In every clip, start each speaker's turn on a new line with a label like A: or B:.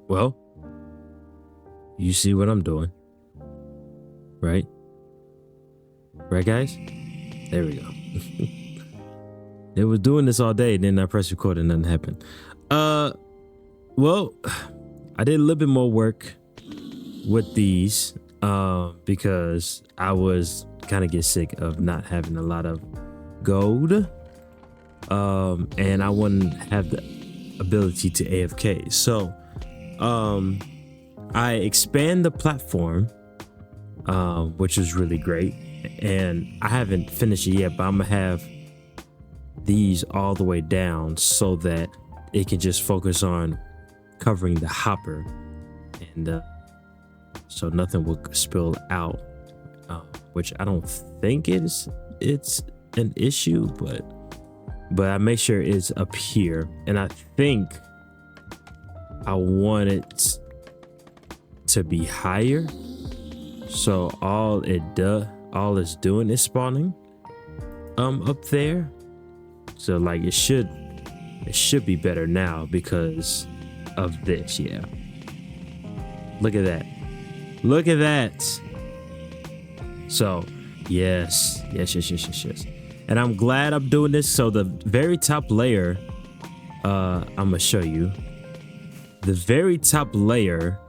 A: Well, you see what I'm doing, right? Right, guys? There we go. They was doing this all day, then I pressed record and nothing happened. Well, I did a little bit more work with these because I was kind of get sick of not having a lot of gold. And I wouldn't have the ability to AFK. So, I expand the platform, which is really great. And I haven't finished it yet, but I'm gonna have these all the way down so that it can just focus on covering the hopper, and so nothing will spill out, which I don't think it's an issue, but I make sure it's up here, and I think I want it to be higher, so all it's doing is spawning up there. So like it should be better now because of this. Yeah, look at that. So yes, and I'm glad I'm doing this. So the very top layer, I'm gonna show you, the very top layer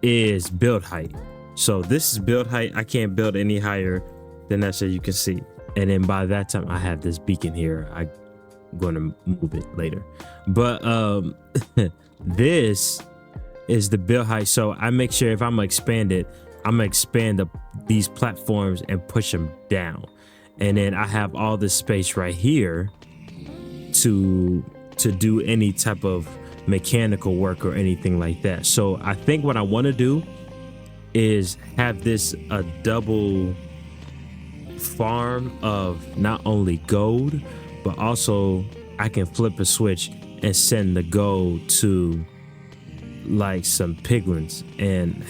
A: is build height. So this is build height. I can't build any higher than that, so you can see. And then by that time I have this beacon here. I'm going to move it later, but this is the build height. So I make sure if I'm gonna expand it, I'm gonna expand these platforms and push them down, and then I have all this space right here to do any type of mechanical work or anything like that. So I think what I want to do is have this a double farm of not only gold, but also I can flip a switch and send the gold to like some piglins and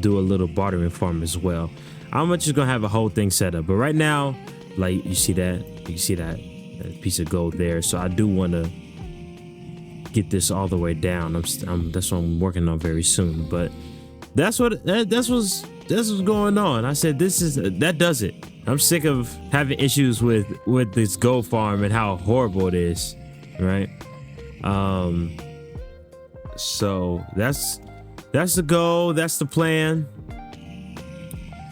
A: do a little bartering farm as well. I'm just gonna have a whole thing set up, but right now, like you see that piece of gold there. So I do want to get this all the way down. That's what I'm working on very soon. But that's what's going on. I said that does it. I'm sick of having issues with this gold farm and how horrible it is, right? So that's the goal. That's the plan.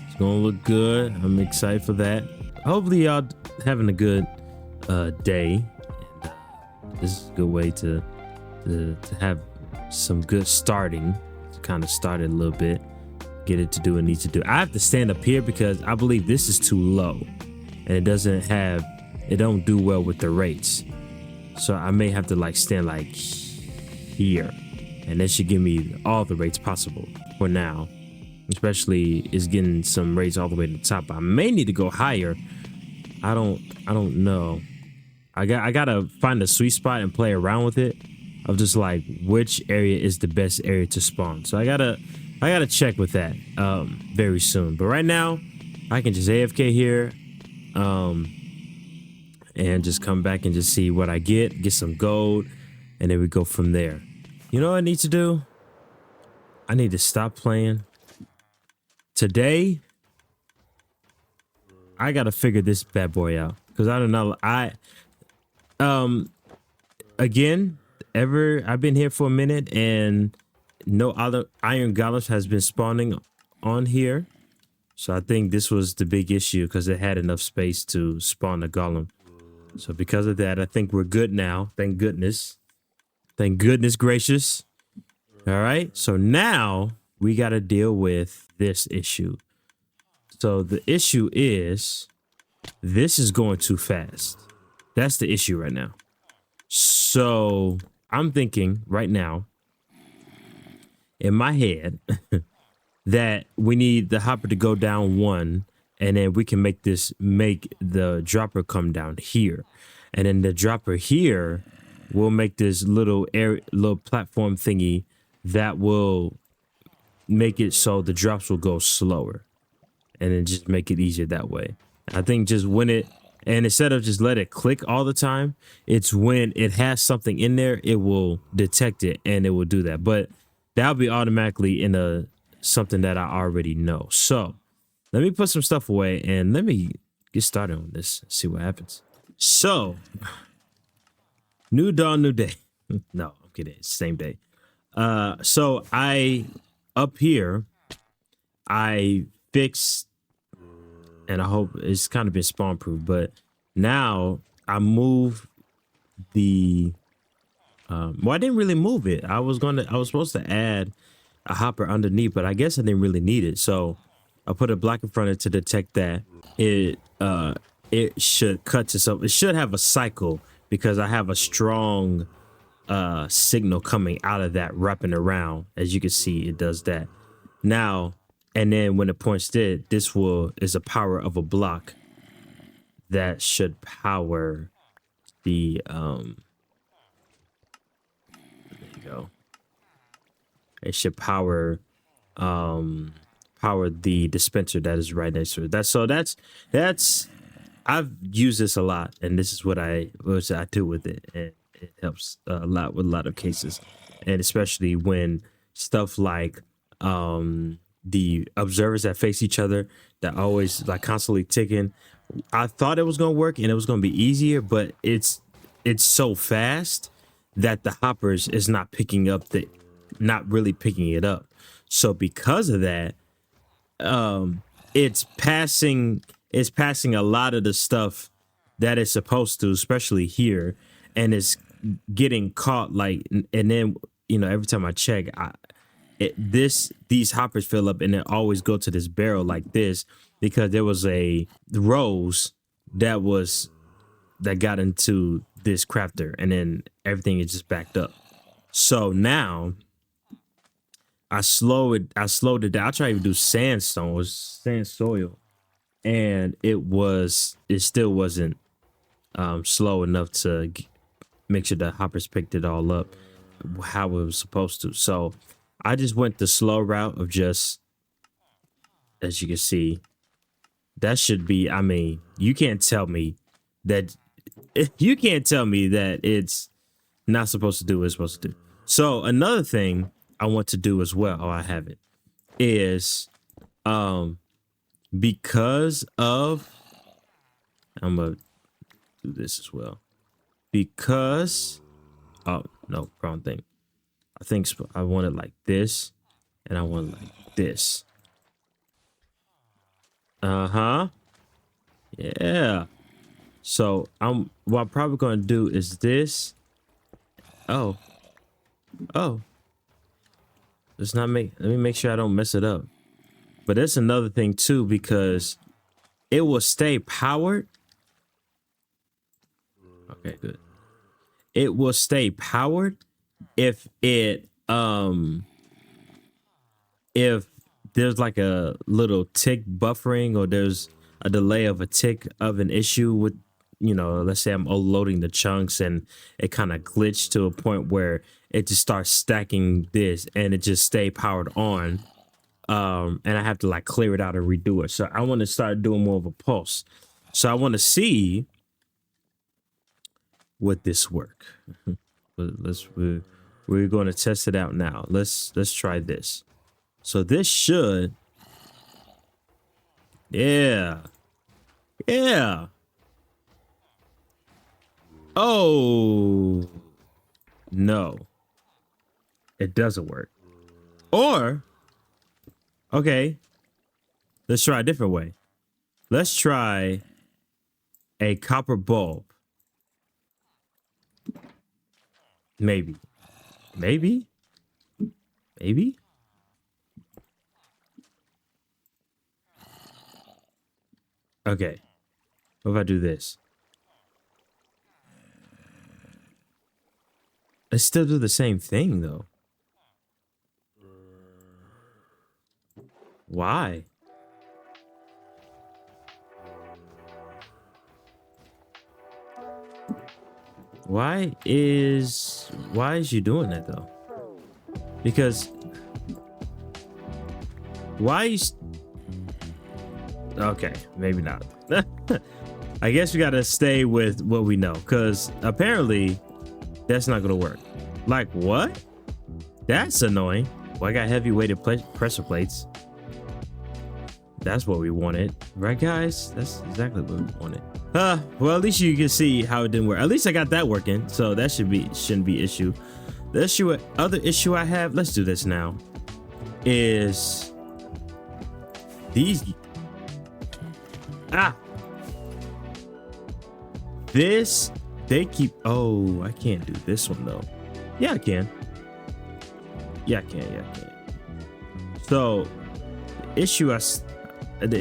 A: It's gonna look good. I'm excited for that. Hopefully y'all having a good day. And, this is a good way to have some good starting, to kind of start it a little bit, get it to do what it needs to do. I have to stand up here because I believe this is too low and it don't do well with the rates. So I may have to like stand like here, and that should give me all the rates possible for now. Especially is getting some rates all the way to the top. I may need to go higher. I don't know. I gotta find a sweet spot and play around with it, of just like which area is the best area to spawn. So I gotta check with that very soon. But right now I can just AFK here and just come back and just see what I get some gold, and then we go from there. You know what I need to do? I need to stop playing. Today I gotta figure this bad boy out, because I don't know. Again, I've been here for a minute and no other iron golems has been spawning on here. So I think this was the big issue, because it had enough space to spawn a golem. So because of that, I think we're good now. Thank goodness. Thank goodness gracious. All right. So now we got to deal with this issue. So the issue is this is going too fast. That's the issue right now. So I'm thinking right now in my head that we need the hopper to go down one, and then we can make the dropper come down here, and then the dropper here will make this little platform thingy that will make it so the drops will go slower, and then just make it easier that way. I think just and instead of just let it click all the time, it's when it has something in there, it will detect it and it will do that. But that'll be automatically in a something that I already know. So let me put some stuff away and let me get started on this. See what happens. So new dawn, new day. No, I'm kidding. It's the same day. So I up here, I fixed, and I hope it's kind of been spawn proof, but now I moved the well, I didn't really move it. I was supposed to add a hopper underneath, but I guess I didn't really need it. So I put a block in front of it to detect that it should cut to something. It should have a cycle because I have a strong signal coming out of that wrapping around. As you can see, it does that now. And then when it points this is a power of a block that should power the there you go. It should power the dispenser that is right next to it. That's I've used this a lot, and this is what I do with it, and it helps a lot with a lot of cases, and especially when stuff like the observers that face each other that always like constantly ticking. I thought it was gonna work and it was gonna be easier, but it's so fast that the hoppers is not really picking it up. So because of that, it's passing a lot of the stuff that it's supposed to, especially here, and it's getting caught. Like, and then every time I check, these hoppers fill up and then always go to this barrel like this because there was a rose that got into this crafter and then everything is just backed up. So now I slowed it down. I tried to even do sandstone or sand soil, and it still wasn't slow enough to make sure the hoppers picked it all up how it was supposed to. So I just went the slow route of just, as you can see, that should be, I mean, you can't tell me that it's not supposed to do what it's supposed to do. So another thing I want to do as well, I have it, is because of, I'm gonna do this as well, because, oh no, wrong thing. I think I want it like this, and I want it like this. Yeah. So what I'm probably gonna do is this. Oh. Let me make sure I don't mess it up. But there's another thing too, because it will stay powered. Okay, good. It will stay powered if there's like a little tick buffering, or there's a delay of a tick of an issue with, let's say I'm loading the chunks and it kind of glitched to a point where it just starts stacking this and it just stay powered on. And I have to like clear it out and redo it. So I want to start doing more of a pulse. So I want to see would this work. We're going to test it out now. Let's try this. So this should, yeah. Oh no, it doesn't work. Or okay, let's try a different way. Let's try a copper bulb. Maybe. Okay. What if I do this? I still do the same thing though. Why? Why is you doing that though? Because why is, okay, maybe not. I guess we gotta stay with what we know, because apparently that's not gonna work. Like what? That's annoying. Well, I got heavy-weighted pressure plates. That's what we wanted, right, guys? That's exactly what we wanted. Well, at least you can see how it didn't work. At least I got that working, so that shouldn't be issue. The other issue I have, let's do this now, is these. This, they keep, oh, I can't do this one though. Yeah, I can. Yeah, I can. So the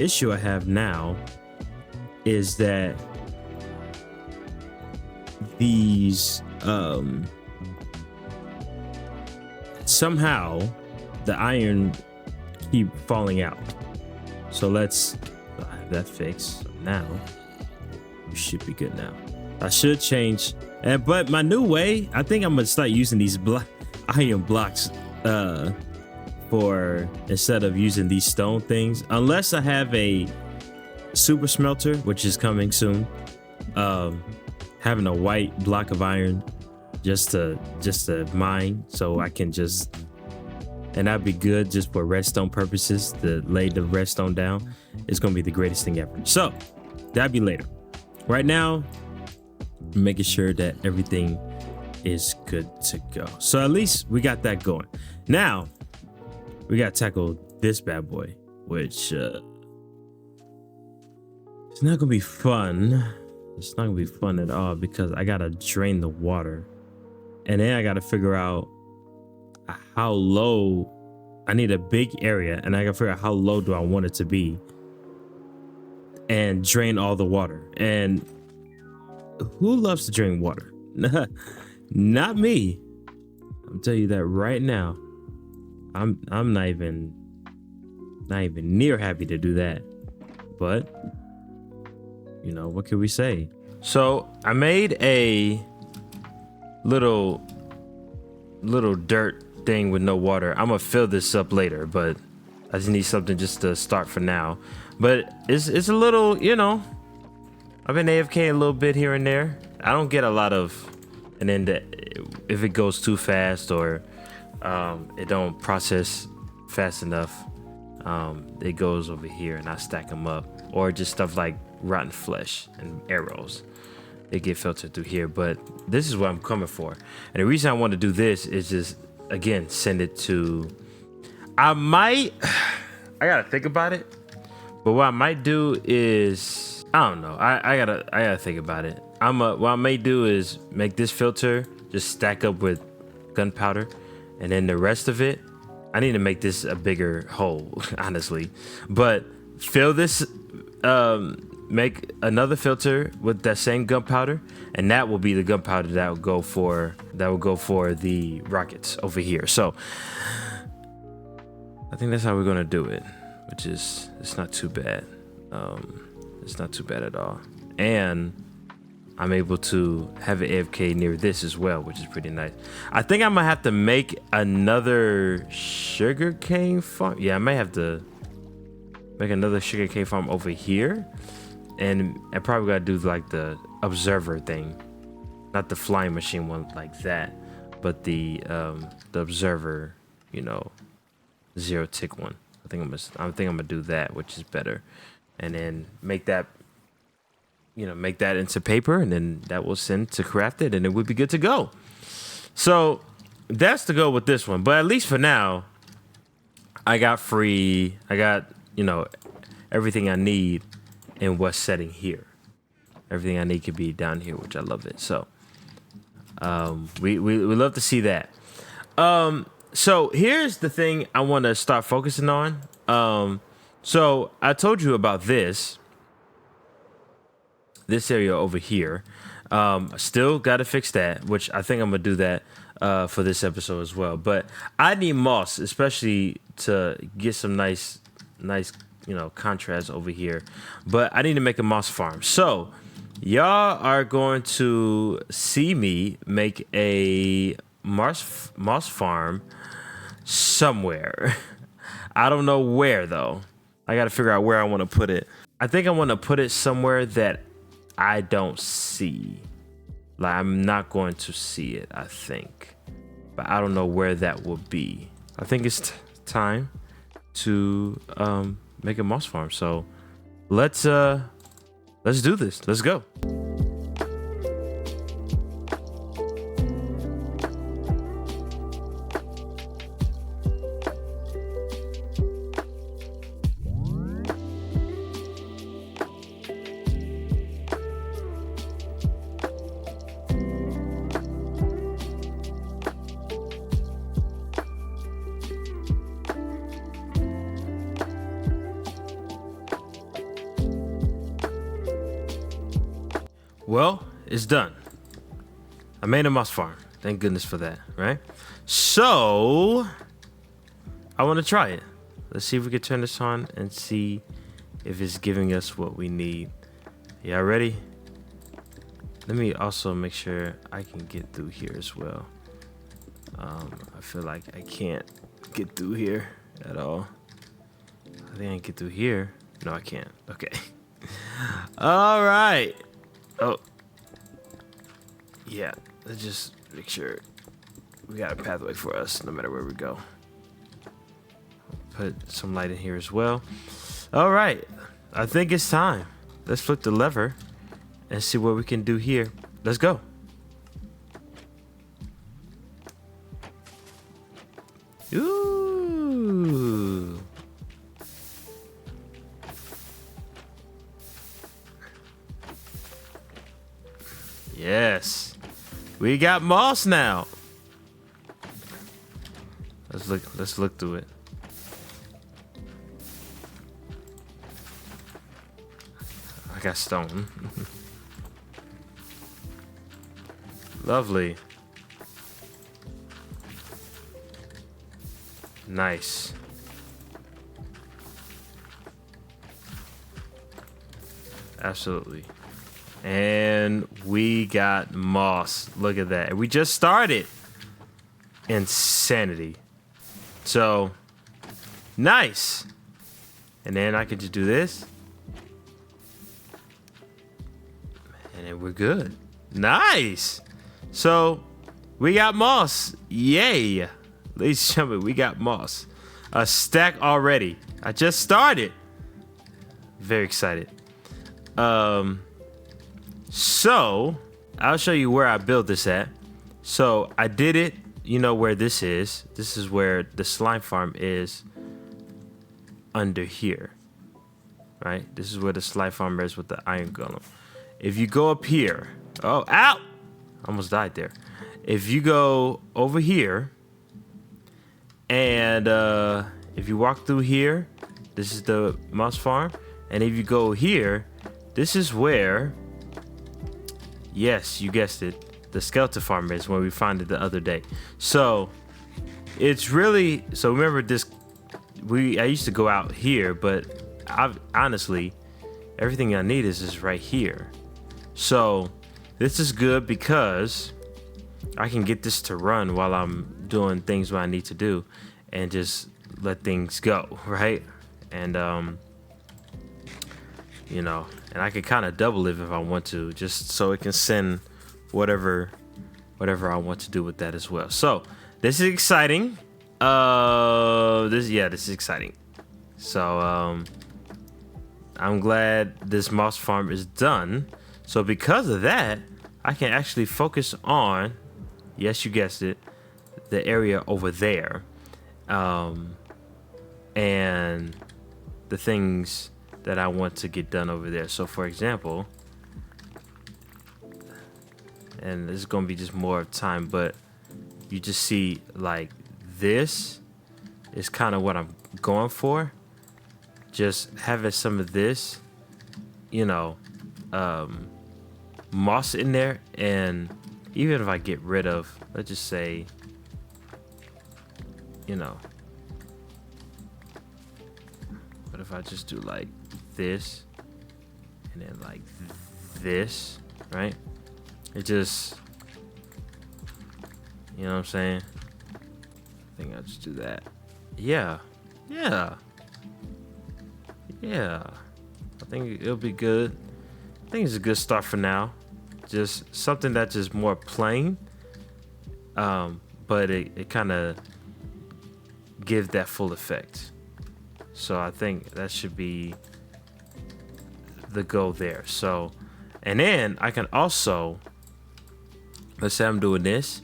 A: issue I have now is that these somehow the iron keep falling out. So let's have that fixed. So now we should be good now. I should change, but my new way, I think I'm gonna start using these iron blocks for instead of using these stone things, unless I have a super smelter, which is coming soon. Having a white block of iron just to mine, so I can just, and that'd be good just for redstone purposes, to lay the redstone down. It's gonna be the greatest thing ever. So that'd be later. Right now, making sure that everything is good to go. So at least we got that going. Now we got to tackle this bad boy, which it's not gonna be fun. It's not gonna be fun at all, because I gotta drain the water, and then I gotta figure out how low. I need a big area, and I gotta figure out how low do I want it to be and drain all the water. And who loves to drink water? Not me. I'll tell you that right now. I'm not even near happy to do that. But you know, what can we say? So I made a little dirt thing with no water. I'm gonna fill this up later, but I just need something just to start for now. But it's a little, you know, I've been AFK a little bit here and there. I don't get a lot of, and then if it goes too fast or it don't process fast enough, it goes over here and I stack them up, or just stuff like rotten flesh and arrows. They get filtered through here, but this is what I'm coming for. And the reason I want to do this is just, again, send it to, I gotta think about it, but what I might do is, I don't know, I gotta think about it. What I may do is make this filter just stack up with gunpowder, and then the rest of it, I need to make this a bigger hole, honestly, but fill this, make another filter with that same gunpowder, and that will be the gunpowder that will go for the rockets over here. So I think that's how we're gonna do it, which is, it's not too bad. It's not too bad at all, and I'm able to have an AFK near this as well, which is pretty nice. I think I'm gonna have to make another sugarcane farm. Yeah, I may have to make another sugarcane farm over here, and I probably gotta do like the observer thing, not the flying machine one like that, but the observer, you know, zero tick one. I think I'm gonna do that, which is better, and then make that, you know, make that into paper, and then that will send to Crafted, and it would be good to go. So that's to go with this one. But at least for now, I got, you know, everything I need in what's setting here. Everything I need could be down here, which I love it. So we love to see that. So here's the thing I want to start focusing on. So I told you about this area over here. Still got to fix that, which I think I'm gonna do that for this episode as well. But I need moss, especially to get some nice, you know, contrast over here. But I need to make a moss farm. So y'all are going to see me make a moss farm somewhere. I don't know where though. I got to figure out where I want to put it. I think I want to put it somewhere that I don't see. Like, I'm not going to see it, I think. But I don't know where that will be. I think it's time to make a moss farm. So let's do this. Let's go. Well, it's done. I made a moss farm. Thank goodness for that, right? So, I want to try it. Let's see if we can turn this on and see if it's giving us what we need. Y'all ready? Let me also make sure I can get through here as well. I feel like I can't get through here at all. I think I can get through here. No, I can't. Okay. All right. Oh, yeah, let's just make sure we got a pathway for us no matter where we go. Put some light in here as well. All right, I think it's time. Let's flip the lever and see what we can do here. Let's go. Ooh. Yes, we got moss now. Let's look through it. I got stone. Lovely. Nice. Absolutely. And we got moss. Look at that. We just started. Insanity. So, nice. And then I can just do this. And then we're good. Nice. So, we got moss. Yay. Ladies and gentlemen, we got moss. A stack already. I just started. Very excited. So, I'll show you where I built this at. So, I did it, you know where this is. This is where the slime farm is under here. Right? This is where the slime farm is with the iron golem. If you go up here. Oh, ow! Almost died there. If you go over here, and if you walk through here, this is the moss farm. And if you go here, this is where... Yes, you guessed it. The skeleton farm is when we found it the other day. So it's really, so remember this, I used to go out here, but honestly, everything I need is right here. So this is good because I can get this to run while I'm doing things what I need to do and just let things go, right? And you know, and I can kind of double it if I want to, just so it can send whatever I want to do with that as well. So this is exciting. This is exciting. So I'm glad this moss farm is done. So because of that, I can actually focus on, yes, you guessed it, the area over there, and the things that I want to get done over there. So for example, and this is going to be just more time, but you just see like this is kind of what I'm going for. Just having some of this, you know, moss in there. And even if I get rid of, let's just say, you know, what if I just do like this and then like this, right? It just, you know what I'm saying? I think I'll just do that. Yeah. I think it'll be good. I think it's a good start for now. Just something that's just more plain. But it kind of give that full effect. So I think that should be the goal there. So, and then I can also, let's say I'm doing this,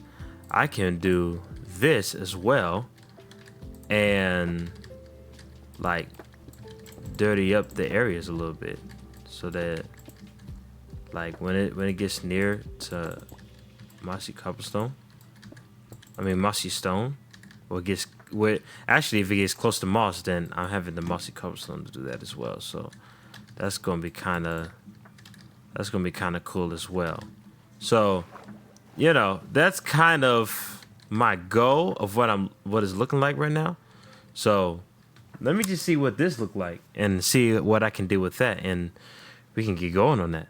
A: I can do this as well and like dirty up the areas a little bit so that like when it gets near to mossy stone, or gets actually if it gets close to moss, then I'm having the mossy cobblestone to do that as well. So that's gonna be kind of cool as well. So that's kind of my goal of what it's looking like right now. So let me just see what this look like and see what I can do with that, and we can get going on that.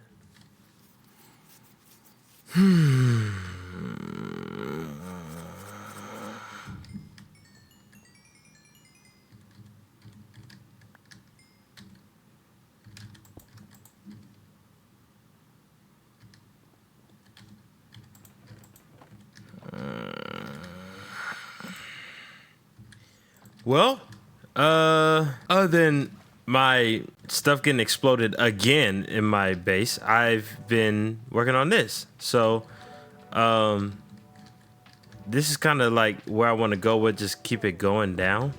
A: Well, other than my stuff getting exploded again in my base, I've been working on this. So, this is kind of like where I want to go with, just keep it going down.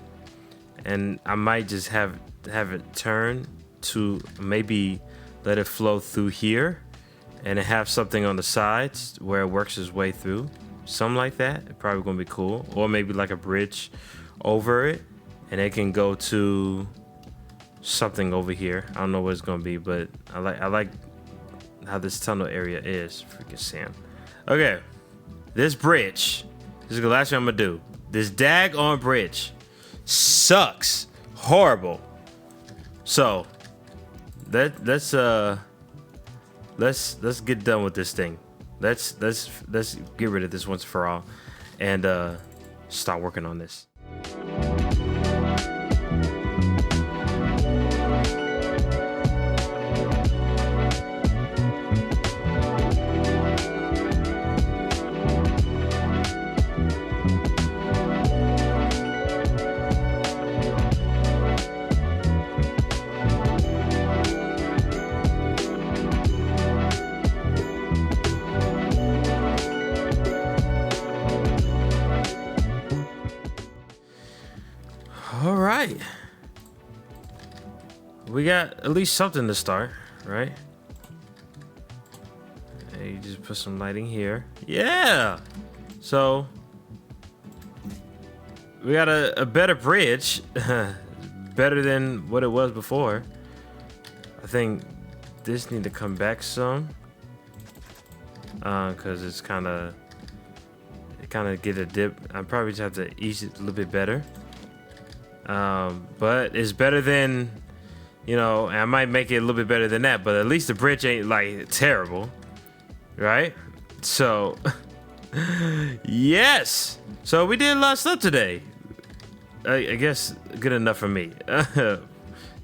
A: And I might just have it turn to maybe let it flow through here and have something on the sides where it works its way through. Something like that. It's probably going to be cool. Or maybe like a bridge over it, and it can go to something over here. I don't know what it's gonna be, but I like how this tunnel area is. Freaking Sam. Okay, this bridge. This is the last thing I'm gonna do. This daggone bridge sucks. Horrible. So let's get done with this thing. Let's get rid of this once for all, and start working on this. All right. We got at least something to start, right? You just put some lighting here. Yeah. So we got a better bridge. Better than what it was before. I think this need to come back some. Cause it's kind of get a dip. I probably just have to ease it a little bit better. But it's better than, I might make it a little bit better than that, but at least the bridge ain't like terrible, right? So, yes. So we did a lot of stuff today. I guess good enough for me.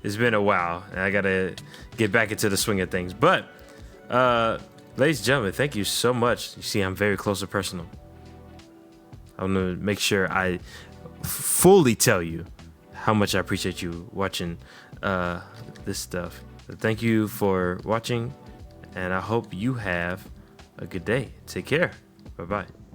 A: It's been a while, and I gotta get back into the swing of things. But, ladies and gentlemen, thank you so much. You see, I'm very close and personal. I'm gonna make sure I fully tell you how much I appreciate you watching this stuff. Thank you for watching, and I hope you have a good day. Take care. Bye-bye.